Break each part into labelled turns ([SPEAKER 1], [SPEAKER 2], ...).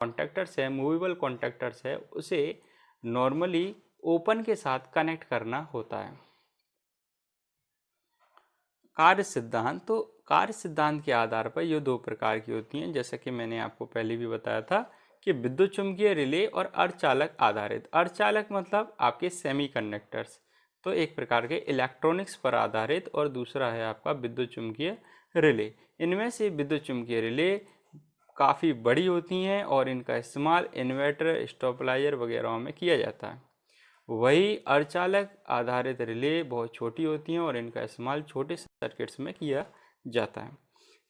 [SPEAKER 1] Contactors है, movable contactors है, उसे नॉर्मली ओपन के साथ कनेक्ट करना होता है। कार्य सिद्धांत, तो कार्य सिद्धांत के आधार पर ये दो प्रकार की होती हैं, जैसा कि मैंने आपको पहले भी बताया था कि विद्युत चुम्बकीय रिले और अर्धचालक आधारित। अर्धचालक मतलब आपके सेमीकंडक्टर्स, तो एक प्रकार के इलेक्ट्रॉनिक्स पर आधारित, और दूसरा है आपका विद्युत चुम्बकीय रिले। इनमें से विद्युत चुम्बकीय रिले काफ़ी बड़ी होती हैं और इनका इस्तेमाल इन्वर्टर, स्टेबलाइजर वगैरह में किया जाता है। वही अर्धचालक आधारित रिले बहुत छोटी होती हैं और इनका इस्तेमाल छोटे सर्किट्स में किया जाता है।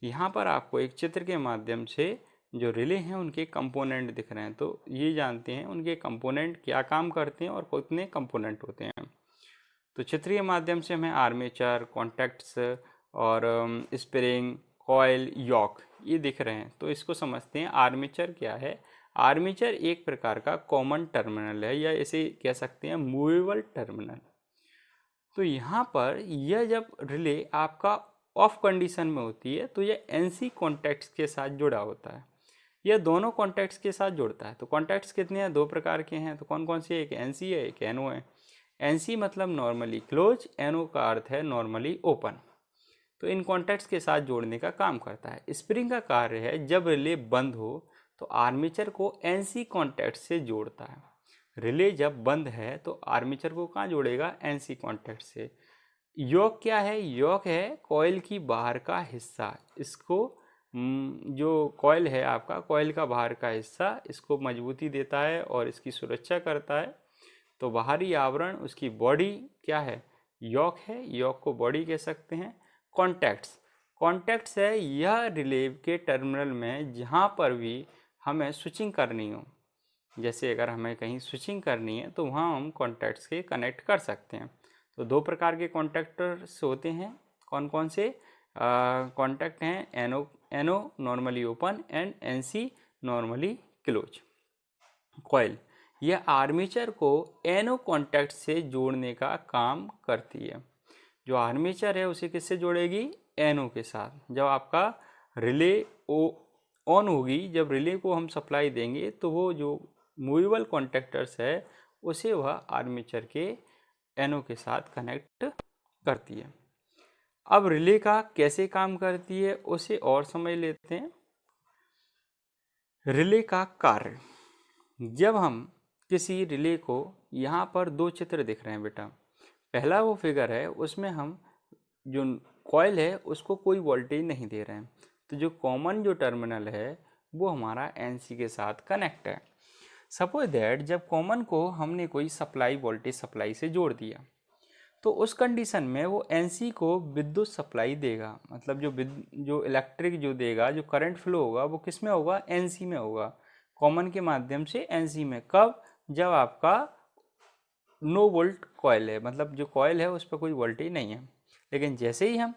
[SPEAKER 1] यहाँ पर आपको एक चित्र के माध्यम से जो रिले हैं उनके कंपोनेंट दिख रहे हैं, तो ये जानते हैं उनके कंपोनेंट क्या काम करते हैं और कितने कंपोनेंट होते हैं। तो चित्र के माध्यम से हमें आर्मेचर, कॉन्टैक्ट्स और स्प्रिंग, कॉइल, यॉक ये दिख रहे हैं। तो इसको समझते हैं। आर्मेचर क्या है? आर्मेचर एक प्रकार का कॉमन टर्मिनल है, या इसे कह सकते हैं मूवेबल टर्मिनल। तो यहाँ पर यह जब रिले आपका ऑफ कंडीशन में होती है तो यह एनसी कॉन्टैक्ट्स के साथ जुड़ा होता है। यह दोनों कॉन्टैक्ट्स के साथ जुड़ता है। तो कॉन्टैक्ट्स कितने हैं? दो प्रकार के हैं। तो कौन कौन से? एक एनसी है, एक एनओ है। एनसी मतलब नॉर्मली क्लोज, एनओ का अर्थ है नॉर्मली ओपन। तो इन कॉन्टैक्ट्स के साथ जोड़ने का काम करता है। स्प्रिंग का कार्य है जब रिले बंद हो तो आर्मेचर को एनसी कॉन्टैक्ट से जोड़ता है। रिले जब बंद है तो आर्मेचर को कहाँ जोड़ेगा? एनसी कॉन्टैक्ट से। योक क्या है? योक है कॉइल की बाहर का हिस्सा। इसको जो कॉइल है आपका, कॉइल का बाहर का हिस्सा इसको मजबूती देता है और इसकी सुरक्षा करता है। तो बाहरी आवरण, उसकी बॉडी क्या है? योक है। योक को बॉडी कह सकते हैं। कॉन्टैक्ट्स, कॉन्टैक्ट्स है यह रिले के टर्मिनल में जहाँ पर भी हमें स्विचिंग करनी हो, जैसे अगर हमें कहीं स्विचिंग करनी है तो वहाँ हम कॉन्टैक्ट्स के कनेक्ट कर सकते हैं। तो दो प्रकार के कॉन्टैक्टर्स होते हैं। कौन कौन से कॉन्टैक्ट हैं? NO, NO normally open and NC normally close. Coil यह आर्मेचर को एनो कॉन्टैक्ट से जोड़ने का काम करती है। जो आर्मेचर है उसे किससे जोड़ेगी? एनो के साथ। जब आपका रिले ऑन होगी, जब रिले को हम सप्लाई देंगे तो वो जो मूवेबल कॉन्टैक्टर्स है उसे वह आर्मेचर के एनो के साथ कनेक्ट करती है। अब रिले का कैसे काम करती है उसे और समझ लेते हैं। रिले का कार्य, जब हम किसी रिले को, यहाँ पर दो चित्र दिख रहे हैं बेटा। पहला वो फिगर है उसमें हम जो कॉइल है उसको कोई वोल्टेज नहीं दे रहे हैं, तो जो कॉमन जो टर्मिनल है वो हमारा एनसी के साथ कनेक्ट है। सपोज दैट जब कॉमन को हमने कोई सप्लाई, वोल्टेज सप्लाई से जोड़ दिया तो उस कंडीशन में वो एनसी को विद्युत सप्लाई देगा। मतलब जो इलेक्ट्रिक जो देगा, जो करंट फ्लो होगा वो किस में होगा? एनसी में होगा। कॉमन के माध्यम से एनसी में। कब? जब आपका नो वोल्ट कॉइल है, मतलब जो कॉइल है उस पर कोई वोल्टेज नहीं है। लेकिन जैसे ही हम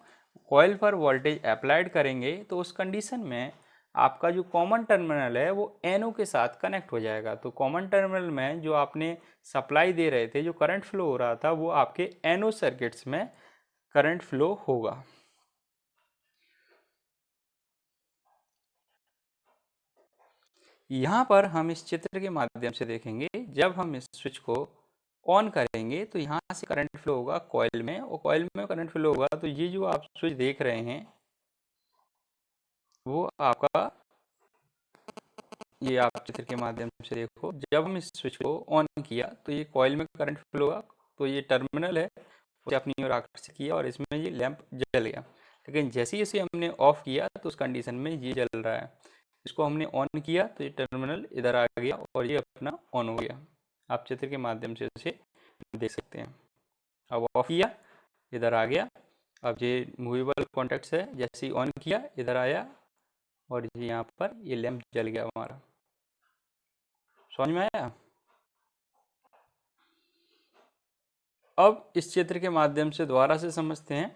[SPEAKER 1] कॉइल पर वोल्टेज अप्लाइड करेंगे तो उस कंडीशन में आपका जो कॉमन टर्मिनल है वो एनओ के साथ कनेक्ट हो जाएगा। तो कॉमन टर्मिनल में जो आपने सप्लाई दे रहे थे, जो करंट फ्लो हो रहा था, वो आपके एनओ सर्किट्स में करंट फ्लो होगा। यहाँ पर हम इस चित्र के माध्यम से देखेंगे, जब हम इस स्विच को ऑन करेंगे तो यहाँ से करंट फ्लो होगा कॉइल में, और कॉइल में करंट फ्लो होगा। तो ये जो आप स्विच देख रहे हैं वो आपका, ये आप चित्र के माध्यम से देखो, जब हम इस स्विच को ऑन किया तो ये कॉइल में करंट फ्लो होगा। तो ये टर्मिनल है उसे अपनी ओर आकर्षित किया और इसमें ये लैंप जल गया। लेकिन जैसे ही इसे हमने ऑफ किया तो उस कंडीशन में ये जल रहा है। इसको हमने ऑन किया तो ये टर्मिनल इधर आ गया और ये अपना ऑन हो गया। आप चित्र के माध्यम से इसे देख सकते हैं। अब ऑफ किया, इधर आ गया। अब ये मूवेबल कॉन्टैक्ट्स है, जैसे ही ऑन किया इधर आया और ये यहाँ पर ये लैंप जल गया हमारा। समझ में आया? अब इस चित्र के माध्यम से दोबारा से समझते हैं।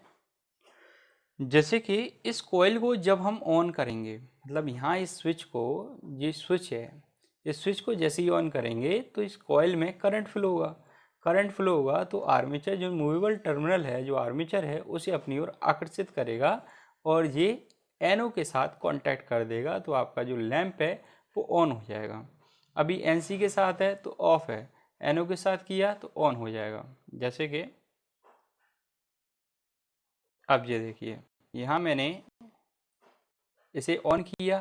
[SPEAKER 1] जैसे कि इस कॉइल को जब हम ऑन करेंगे, मतलब यहाँ इस स्विच को, ये स्विच है, इस स्विच को जैसे ही ऑन करेंगे तो इस कॉइल में करंट फ्लो होगा। करंट फ्लो होगा तो आर्मेचर, जो मूवेबल टर्मिनल है, जो आर्मेचर है, उसे अपनी ओर आकर्षित करेगा और ये एनओ के साथ कांटेक्ट कर देगा। तो आपका जो लैंप है वो ऑन हो जाएगा। अभी NC के साथ है तो ऑफ है, NO के साथ किया तो ऑन हो जाएगा। जैसे कि अब ये देखिए, यहाँ मैंने इसे ऑन किया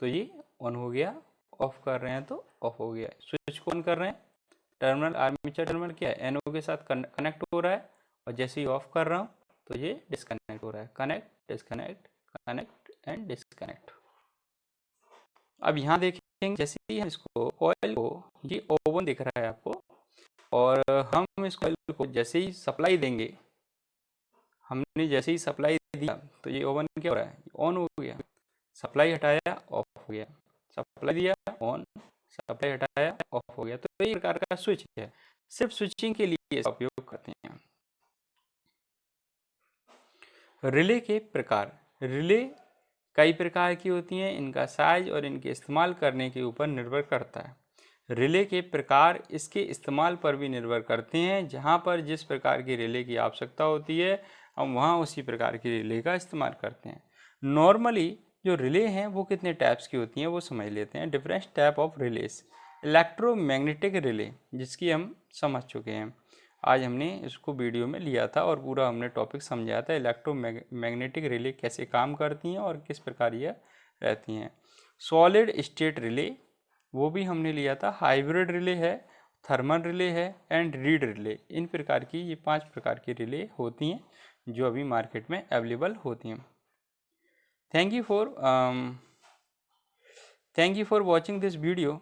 [SPEAKER 1] तो ये ऑन हो गया, ऑफ कर रहे हैं तो ऑफ हो गया। स्विच को ऑन कर रहे हैं, टर्मिनल आर्मेचर टर्मिनल क्या है, NO के साथ कनेक्ट हो रहा है, और जैसे ही ऑफ कर रहा हूँ तो ये डिस्कनेक्ट हो रहा है। Connect, disconnect, connect and disconnect. अब यहाँ देखेंगे, जैसे ही हम इसको ऑयल को, ये ओवन दिख रहा है आपको, और हम इस ऑयल को जैसे ही सप्लाई देंगे, हमने जैसे ही सप्लाई दिया तो ये ओवन क्या हो रहा है, ऑन हो गया। सप्लाई हटाया, ऑफ हो गया। सप्लाई दिया, ऑन। सप्लाई हटाया, ऑफ हो गया। तो ये प्रकार का स्विच है, सिर्फ स्विचिंग के लिए इसका उपयोग करते हैं। रिले के प्रकार। रिले कई प्रकार की होती हैं, इनका साइज और इनके इस्तेमाल करने के ऊपर निर्भर करता है। रिले के प्रकार इसके इस्तेमाल पर भी निर्भर करते हैं। जहाँ पर जिस प्रकार की रिले की आवश्यकता होती है, हम वहाँ उसी प्रकार की रिले का इस्तेमाल करते हैं। नॉर्मली जो रिले हैं वो कितने टाइप्स की होती हैं वो समझ लेते हैं। Different type of रिलेस। Electromagnetic relay, जिसकी हम समझ चुके हैं, आज हमने इसको वीडियो में लिया था और पूरा हमने टॉपिक समझाया था। इलेक्ट्रोमैग्नेटिक रिले कैसे काम करती हैं और किस प्रकार यह रहती हैं। सॉलिड स्टेट रिले, वो भी हमने लिया था। हाइब्रिड रिले है, थर्मल रिले है एंड रीड रिले। इन प्रकार की ये 5 प्रकार की रिले होती हैं जो अभी मार्केट में अवेलेबल होती हैं। Thank you for watching this video.